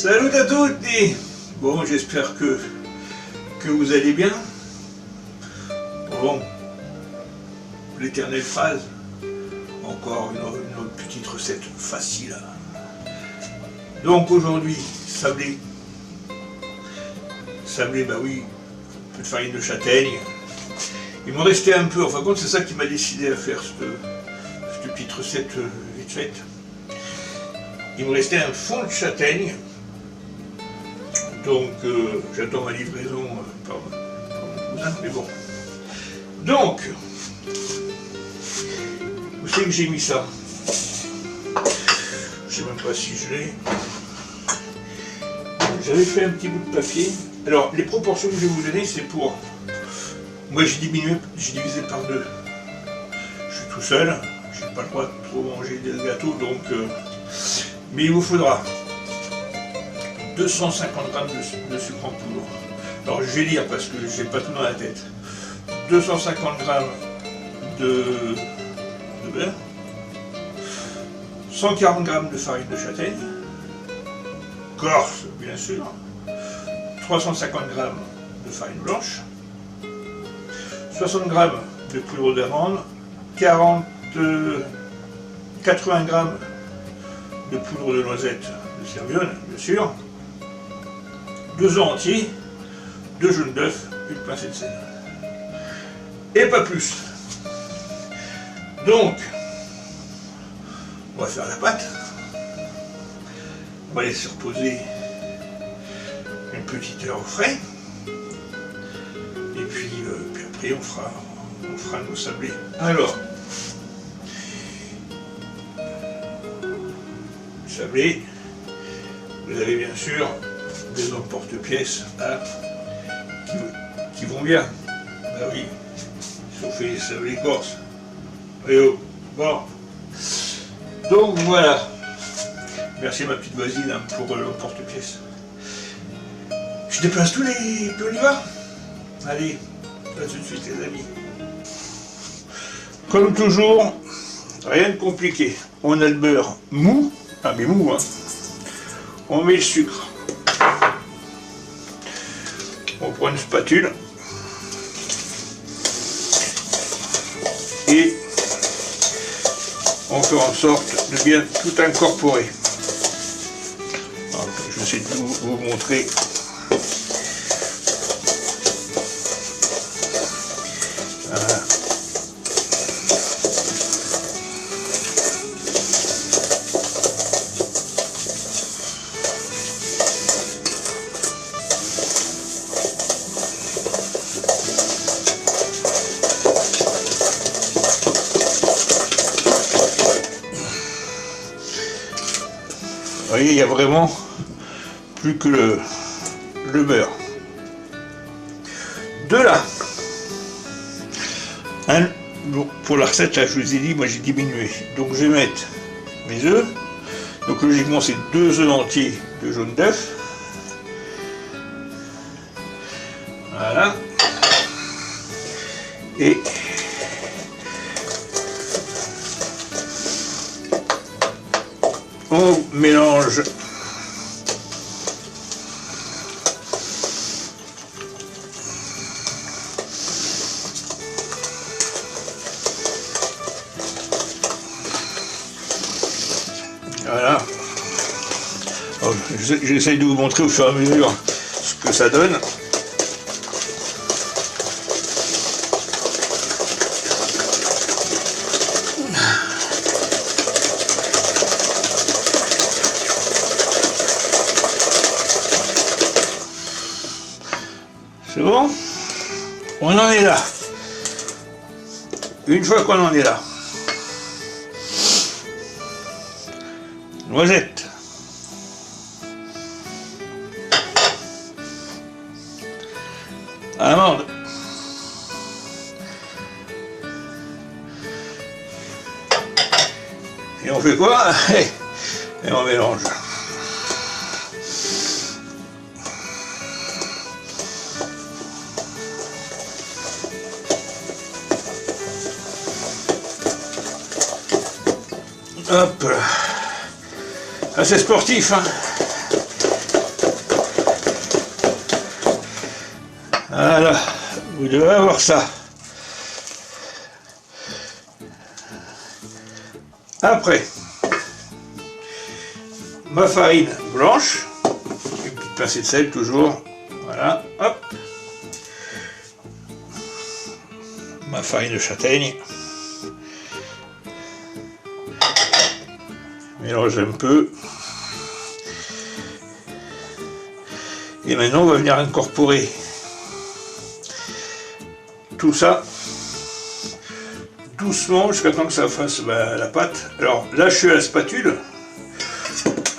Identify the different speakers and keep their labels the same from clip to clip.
Speaker 1: Salut à tutti. Bon, j'espère que vous allez bien. Bon, l'éternelle phrase, encore une autre petite recette facile. Donc aujourd'hui, sablé. Sablé, bah oui, un peu de farine de châtaigne. Il m'en restait un peu, enfin compte, c'est ça qui m'a décidé à faire cette petite recette vite faite. Il me restait un fond de châtaigne. Donc j'attends ma livraison par mon cousin, mais bon. Donc, où c'est que j'ai mis ça? Je sais même pas si je l'ai. J'avais fait un petit bout de papier. Alors, les proportions que je vais vous donner, c'est pour... Moi, j'ai divisé par deux. Je suis tout seul, je n'ai pas le droit de trop manger des gâteaux, donc... Mais il vous faudra 250 g de sucre en poudre. Alors, je vais lire parce que j'ai pas tout dans la tête. 250 g de beurre, 140 g de farine de châtaigne, corse bien sûr, 350 g de farine blanche, 60 g de poudre d'amande, 80 g de poudre de noisette de Servione, bien sûr, 2 œufs entiers, 2 jaunes d'œufs, une pincée de sel. Et pas plus. Donc, on va faire la pâte. On va laisser reposer une petite heure au frais. Et puis après, on fera nos sablés. Alors, sablé, vous avez bien sûr des emporte-pièces qui vont bien. Ben oui. On fait les sablés corse. Et oh, bon. Donc voilà. Merci à ma petite voisine pour l'emporte-pièce. Je déplace tous les... Puis on y va. Allez, à tout de suite les amis. Comme toujours, rien de compliqué. On a le beurre mou. Ah mais mou, hein. On met le sucre. On prend une spatule. Et on fait en sorte de bien tout incorporer. Alors, je vais essayer de vous montrer. Voilà. Vous voyez, il n'y a vraiment plus que le beurre. De là, bon, pour la recette, là, je vous ai dit, moi j'ai diminué. Donc je vais mettre mes œufs. Donc logiquement, c'est 2 œufs entiers de jaune d'œuf. Voilà. Et on mélange voilà. J'essaye de vous montrer au fur et à mesure ce que ça donne. C'est bon? On en est là. Une fois qu'on en est là. Noisette. Amande. Et on fait quoi? Et on mélange. Hop. Assez sportif, hein. Voilà, vous devez avoir ça. Après, ma farine blanche, une petite pincée de sel toujours, voilà, hop. Ma farine de châtaigne. Mélange un peu. Et maintenant on va venir incorporer tout ça doucement jusqu'à temps que ça fasse la pâte. Alors là je suis à la spatule,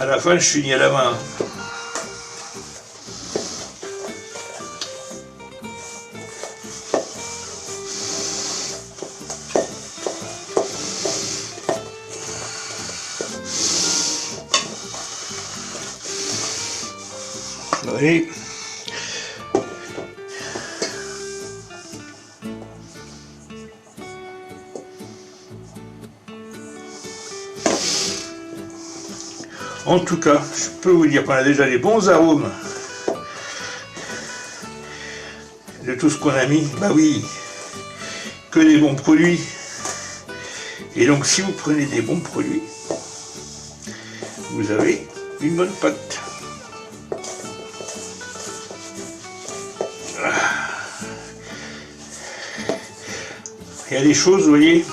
Speaker 1: à la fin je finis à la main. Oui. En tout cas, je peux vous dire qu'on a déjà les bons arômes de tout ce qu'on a mis. Bah oui, que des bons produits. Et donc si vous prenez des bons produits, vous avez une bonne pâte. Il y a des choses, vous voyez,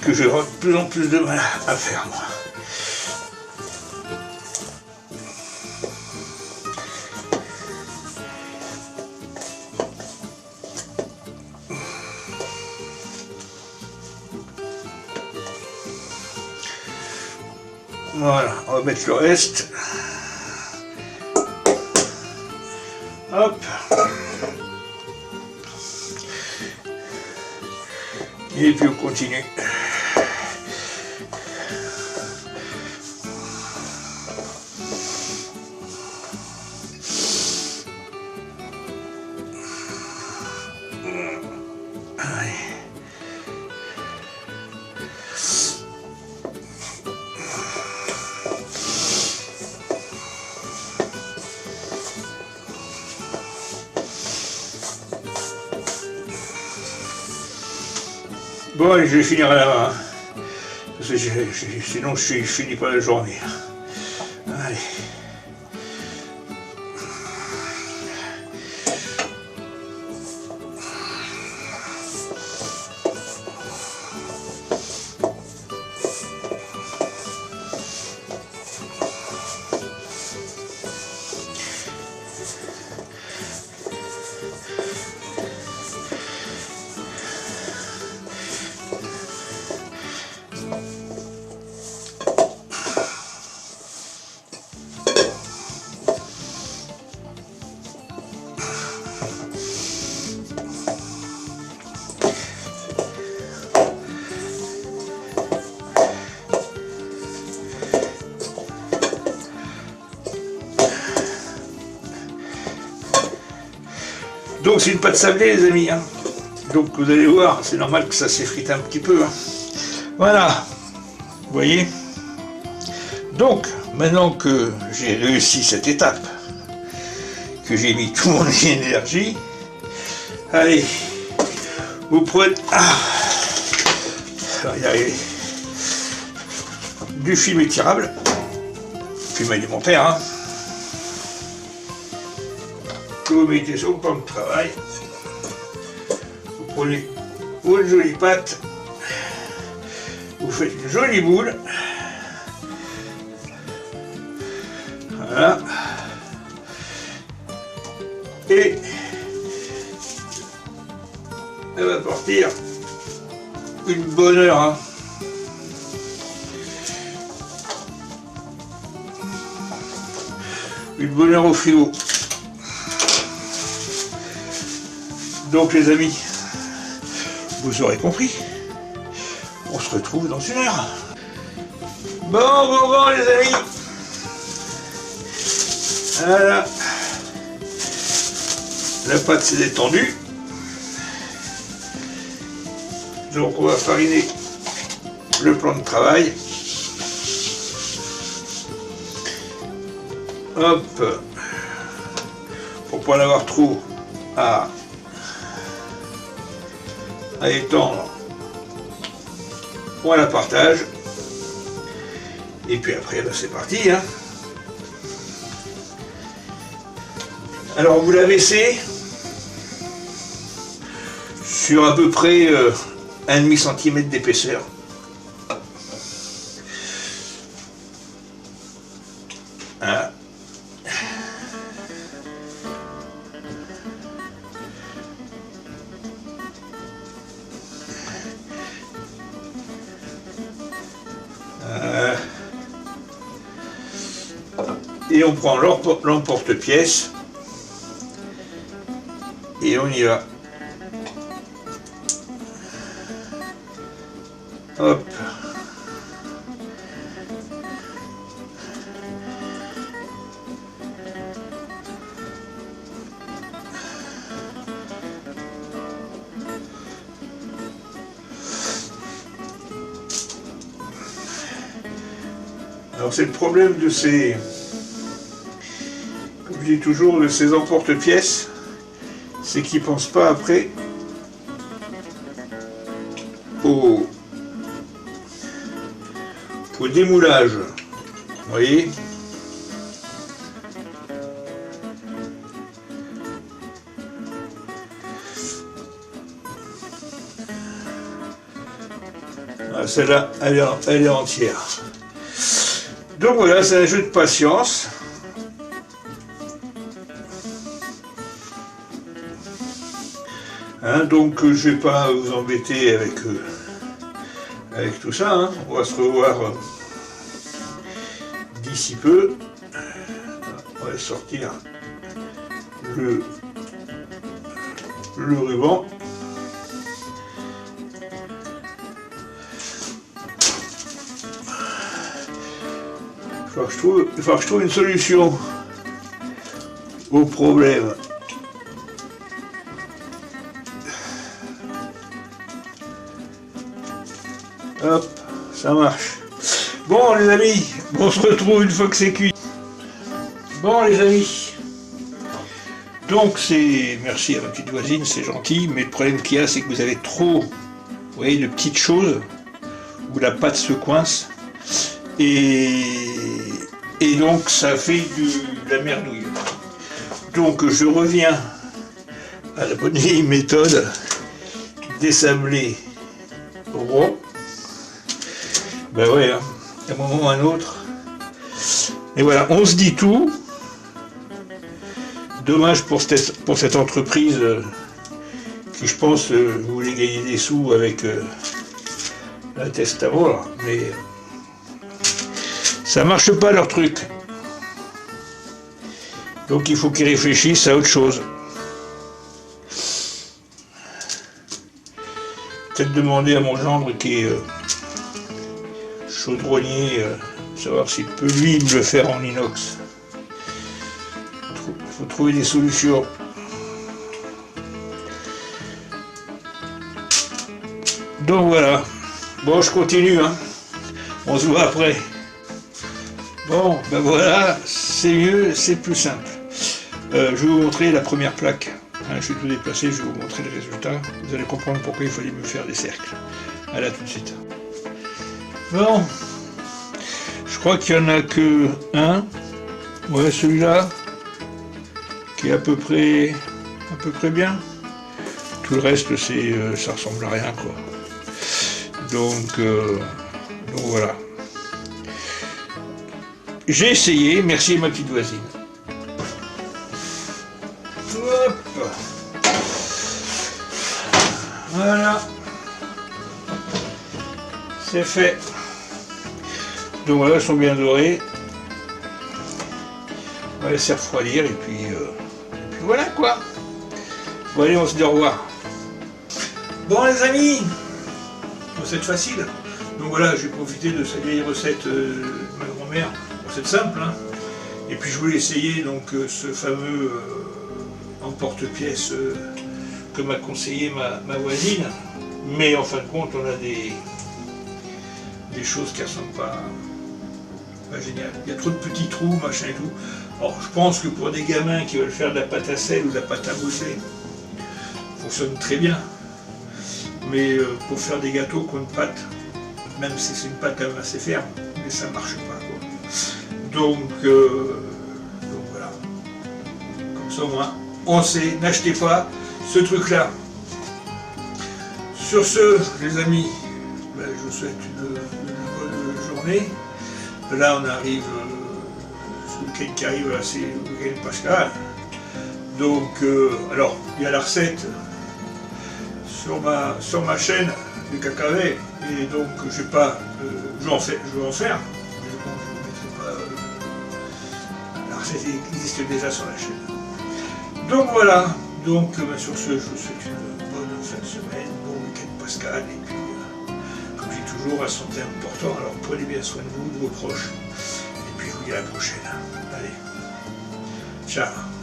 Speaker 1: que je rentre de plus en plus de mal à faire, moi. Voilà, on va mettre le reste. Hop. Et puis on continue. Bon, allez, je vais finir à la main, hein, parce que sinon je finis pas la journée. Allez. Donc c'est une pâte sablée les amis, hein. Donc vous allez voir, c'est normal que ça s'effrite un petit peu, hein. Voilà, vous voyez. Donc maintenant que j'ai réussi cette étape, que j'ai mis toute mon énergie, allez, vous prenez du film étirable, film alimentaire, hein, que vous mettez sur le plan de travail. Vous prenez une jolie pâte, vous faites une jolie boule, voilà, et elle va partir une bonne heure, hein. Une bonne heure au frigo. Donc les amis, vous aurez compris, on se retrouve dans une heure. Bon les amis, voilà, la pâte s'est détendue, donc on va fariner le plan de travail. Hop, pour pas en avoir trop à étendre, on la partage. Et puis après, ben, c'est parti. Hein. Alors vous la baissez sur à peu près 1,5 cm d'épaisseur. Hein. Et on prend l'emporte-pièce et on y va. Hop. Alors c'est le problème de ces, comme je dis toujours, de ces emporte-pièces, c'est qu'ils ne pensent pas après au démoulage. Vous voyez ? Ah, celle-là, elle est entière. Donc voilà, c'est un jeu de patience. Hein, donc je ne vais pas vous embêter avec tout ça. Hein. On va se revoir d'ici peu. On va sortir le ruban. Il faut que je trouve une solution au problème. Hop, ça marche. Bon les amis, on se retrouve une fois que c'est cuit. Bon les amis, donc c'est, merci à ma petite voisine, c'est gentil, mais le problème qu'il y a c'est que vous avez trop, vous voyez, de petites choses où la pâte se coince et donc ça fait de la merdouille. Donc je reviens à la bonne vieille méthode des sablés ronds. Ben ouais, hein, à un moment ou à un autre. Et voilà, on se dit tout. Dommage pour cette entreprise qui, je pense, voulait gagner des sous avec la Testamo, là, mais ça marche pas leur truc. Donc il faut qu'ils réfléchissent à autre chose. Peut-être demander à mon gendre qui est chaudronnier, savoir s'il peut lui me le faire en inox. Il faut trouver des solutions. Donc voilà. Bon, je continue, hein. On se voit après. Bon, ben voilà, c'est mieux, c'est plus simple. Je vais vous montrer la première plaque. Hein, je vais tout déplacer, je vais vous montrer le résultat. Vous allez comprendre pourquoi il fallait me faire des cercles. À là tout de suite. Bon, je crois qu'il n'y en a que un. Ouais, celui-là, qui est à peu près bien. Tout le reste, ça ressemble à rien, quoi. Donc voilà. J'ai essayé, merci à ma petite voisine. Hop. Voilà. C'est fait. Donc voilà, elles sont bien dorées. On va laisser refroidir et puis voilà quoi. Bon allez, on se dit au revoir. Bon les amis, recette facile. Donc voilà, j'ai profité de cette vieille recette de ma grand-mère, recette simple. Hein. Et puis je voulais essayer donc ce fameux emporte-pièce que m'a conseillé ma voisine. Mais en fin de compte, on a des choses qui ne sont pas géniales. Il y a trop de petits trous, machin et tout. Alors je pense que pour des gamins qui veulent faire de la pâte à sel ou de la pâte à mousser, ça fonctionne très bien. Mais pour faire des gâteaux qui ont une pâte, même si c'est une pâte quand même assez ferme, mais ça marche pas, quoi. Donc voilà. Comme ça au moins, on sait, n'achetez pas ce truc-là. Sur ce, les amis, ben, je vous souhaite une bonne journée. Là, on arrive, ce week-end qui arrive, c'est le week-end pascal. Donc, alors, il y a la recette sur ma chaîne du cacahuètes, et donc je vais pas, je vais en faire, mais bon, je ne mettrai pas, la recette existe déjà sur la chaîne. Donc voilà, donc sur ce, je vous souhaite une bonne fin de semaine, bon week-end pascal, et puis, comme je dis toujours, la santé est important, alors prenez bien soin de vous, de vos proches, et puis je vous dis à la prochaine. Allez, ciao.